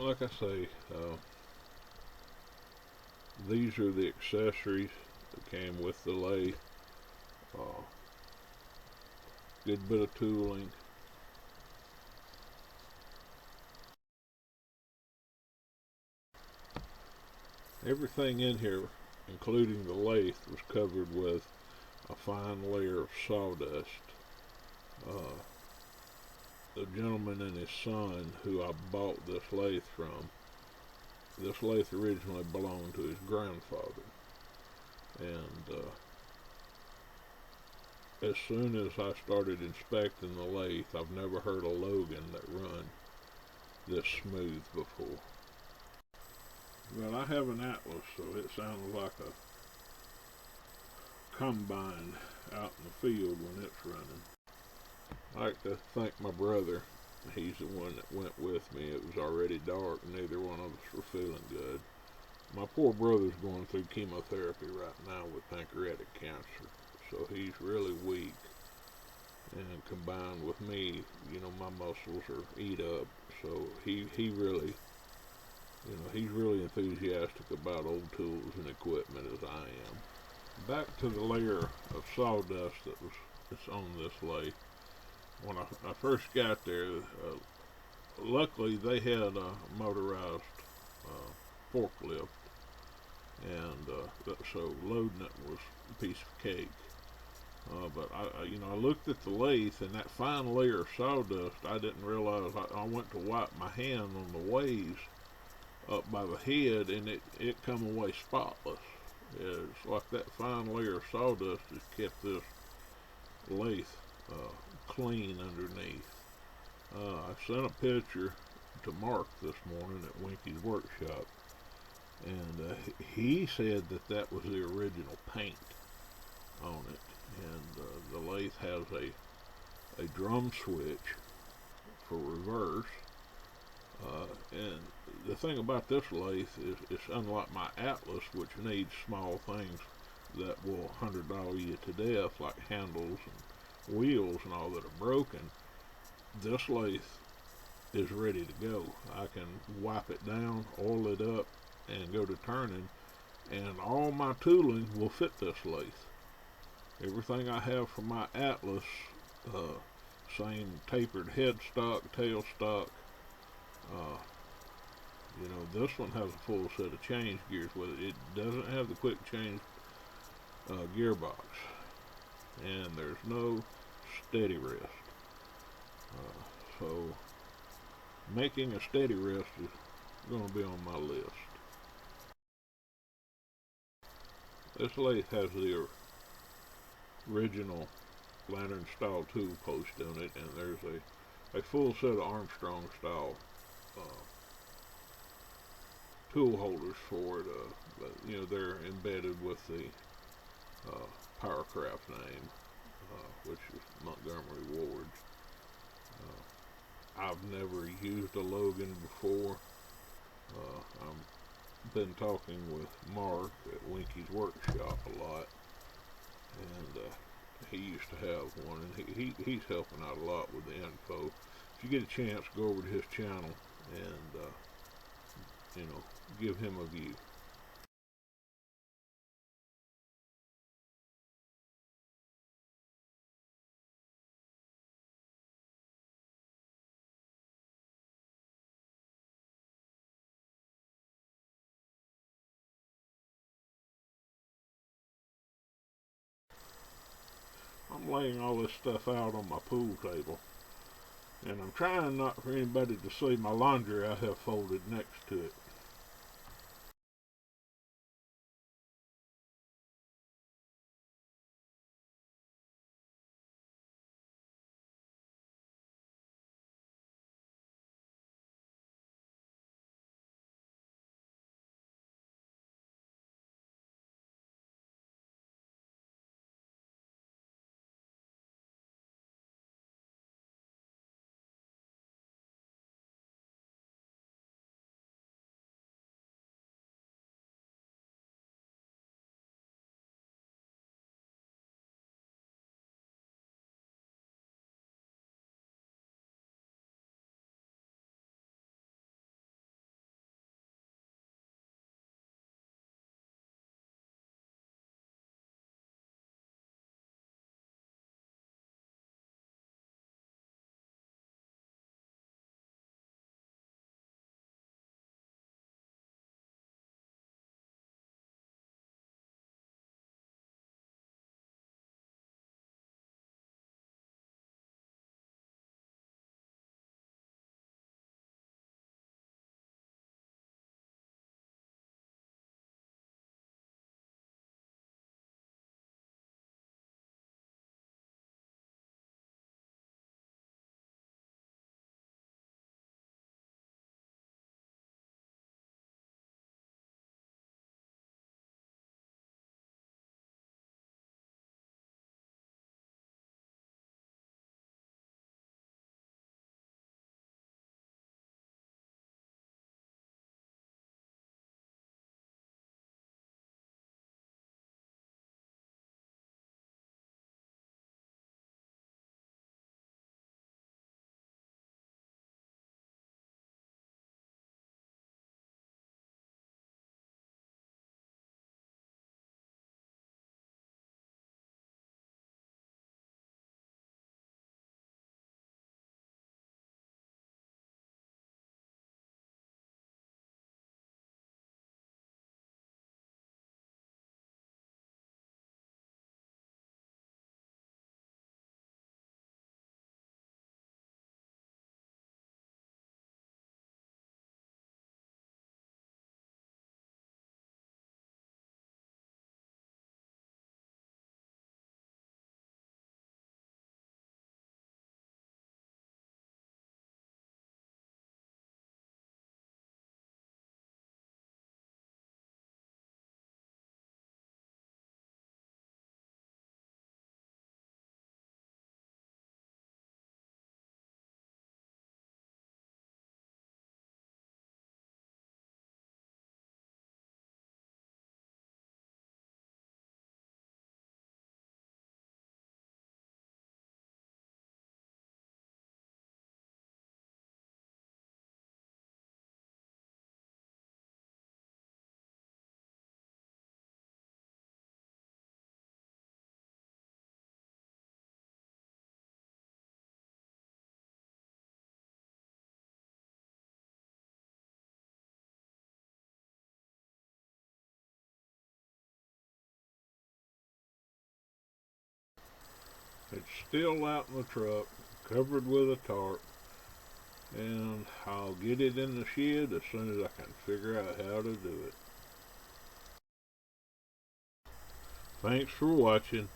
like I say, these are the accessories that came with the lathe. Uh, Good bit of tooling. Everything in here, including the lathe, was covered with a fine layer of sawdust. Uh, the gentleman and his son who I bought this lathe from, this lathe originally belonged to his grandfather. And as soon as I started inspecting the lathe, I've never heard a Logan that run this smooth before. But I have an Atlas, so it sounds like a combine out in the field when it's running. I like to thank my brother. He's the one that went with me. It was already dark, and neither one of us were feeling good. My poor brother's going through chemotherapy right now with pancreatic cancer, so he's really weak. And combined with me, my muscles are eat up. So he really, he's really enthusiastic about old tools and equipment as I am. Back to the layer of sawdust that's on this lathe. When I first got there, luckily they had a motorized forklift, and so loading it was a piece of cake. But I looked at the lathe, and that fine layer of sawdust, I didn't realize. I went to wipe my hand on the waves up by the head, and it come away spotless. It's like that fine layer of sawdust has kept this lathe clean underneath. I sent a picture to Mark this morning at Winky's workshop, and he said that was the original paint on it. And the lathe has a drum switch for reverse. And the thing about this lathe is it's unlike my Atlas, which needs small things that will $100 you to death, like handles and wheels and all that are broken. This lathe is ready to go. I can wipe it down, oil it up, and go to turning, and all my tooling will fit this lathe. Everything I have for my Atlas, same tapered headstock, tailstock. Uh, this one has a full set of change gears with it. It doesn't have the quick change gearbox, and there's no steady rest. So making a steady rest is going to be on my list. This lathe has the original lantern style tool post on it, and there's a full set of Armstrong style uh, tool holders for it. But, they're embedded with the Powercraft name, which is Montgomery Ward. I've never used a Logan before. I've been talking with Mark at Winky's workshop a lot, and he used to have one, and he's helping out a lot with the info. If you get a chance, go over to his channel and give him a view. I'm laying all this stuff out on my pool table, and I'm trying not for anybody to see my laundry I have folded next to it. It's still out in the truck, covered with a tarp, and I'll get it in the shed as soon as I can figure out how to do it. Thanks for watching.